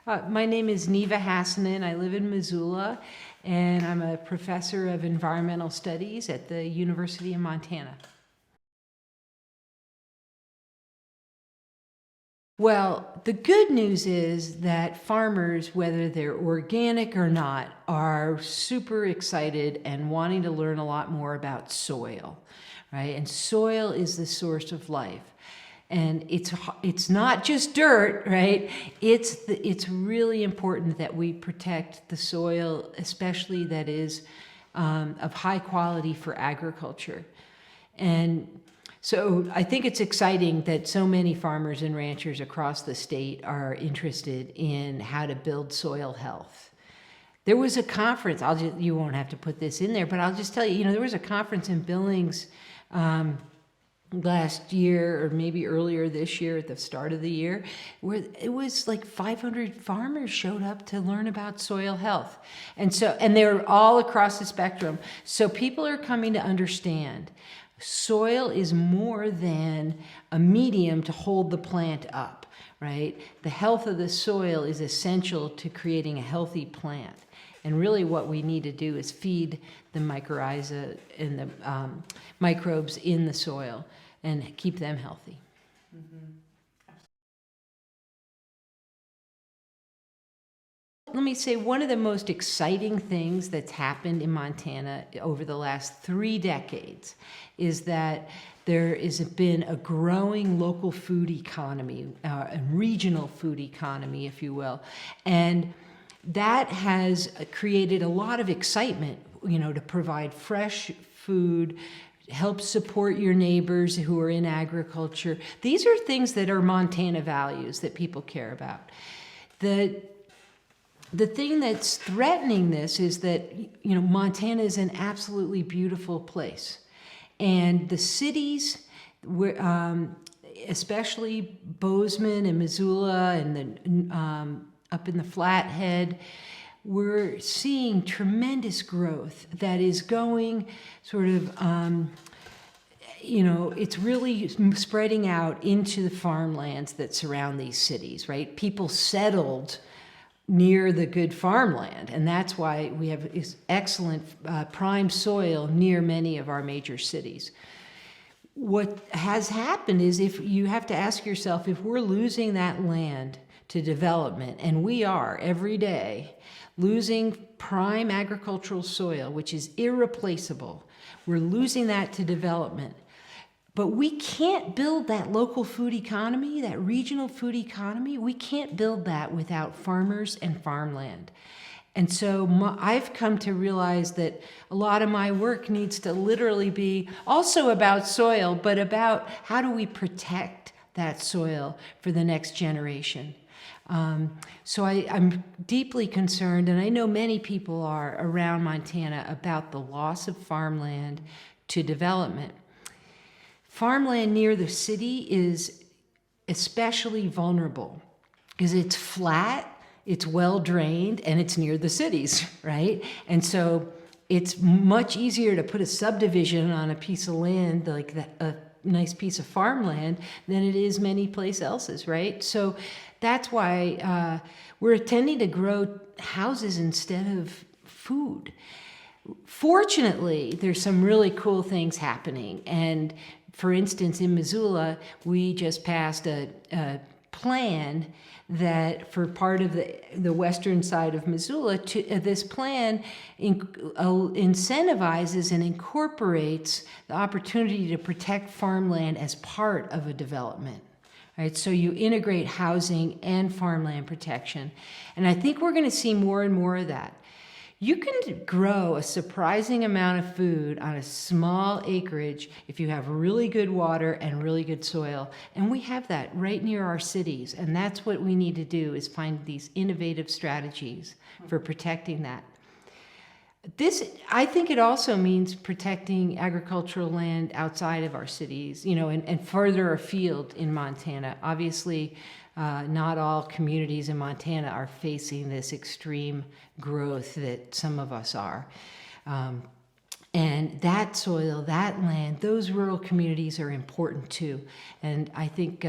My name is Neva Hassanein. I live in Missoula, and I'm a professor of environmental studies at the University of Montana. Well, the good news is that farmers, whether they're organic or not, are super excited and wanting to learn a lot more about soil, right? And soil is the source of life. And it's not just dirt, right? It's really important that we protect the soil, especially that is of high quality for agriculture. And so I think it's exciting that so many farmers and ranchers across the state are interested in how to build soil health. There was a conference, you won't have to put this in there, but I'll just tell you, there was a conference in Billings last year, or maybe earlier this year at the start of the year, where it was like 500 farmers showed up to learn about soil health. And they're all across the spectrum. So people are coming to understand soil is more than a medium to hold the plant up, right? The health of the soil is essential to creating a healthy plant. And really what we need to do is feed the mycorrhiza and the microbes in the soil and keep them healthy. Let me say one of the most exciting things that's happened in Montana over the last 3 decades is that there has been a growing local food economy, a regional food economy, if you will. And that has created a lot of excitement, to provide fresh food, help support your neighbors who are in agriculture. These are things that are Montana values that people care about. The thing that's threatening this is that, Montana is an absolutely beautiful place. And the cities, especially Bozeman and Missoula and up in the Flathead, we're seeing tremendous growth that is going sort of, it's really spreading out into the farmlands that surround these cities, right? People settled near the good farmland, and that's why we have this excellent prime soil near many of our major cities. What has happened is, if you have to ask yourself, if we're losing that land to development, and we are every day losing prime agricultural soil, which is irreplaceable, we're losing that to development. But we can't build that local food economy, that regional food economy. We can't build that without farmers and farmland. And so I've come to realize that a lot of my work needs to literally be also about soil, but about how do we protect that soil for the next generation. So I'm deeply concerned, and I know many people are around Montana, about the loss of farmland to development. Farmland near the city is especially vulnerable because it's flat, it's well drained, and it's near the cities, right? And so it's much easier to put a subdivision on a piece of land, like a nice piece of farmland, than it is many places else, right? So that's why we're tending to grow houses instead of food. Fortunately, there's some really cool things happening. And for instance, in Missoula, we just passed a plan that for part of the western side of Missoula, this plan incentivizes and incorporates the opportunity to protect farmland as part of a development. Right, so you integrate housing and farmland protection. And I think we're going to see more and more of that. You can grow a surprising amount of food on a small acreage if you have really good water and really good soil. And we have that right near our cities. And that's what we need to do, is find these innovative strategies for protecting that. I think it also means protecting agricultural land outside of our cities, and further afield in Montana. Obviously, not all communities in Montana are facing this extreme growth that some of us are. And that soil, that land, those rural communities are important too. And I think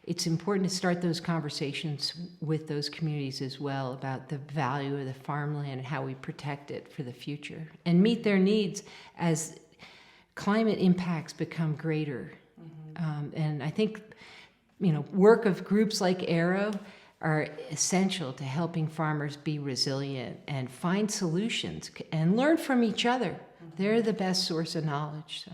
it's important to start those conversations with those communities as well about the value of the farmland and how we protect it for the future and meet their needs as climate impacts become greater. And I think, work of groups like Arrow are essential to helping farmers be resilient and find solutions and learn from each other. They're the best source of knowledge. So.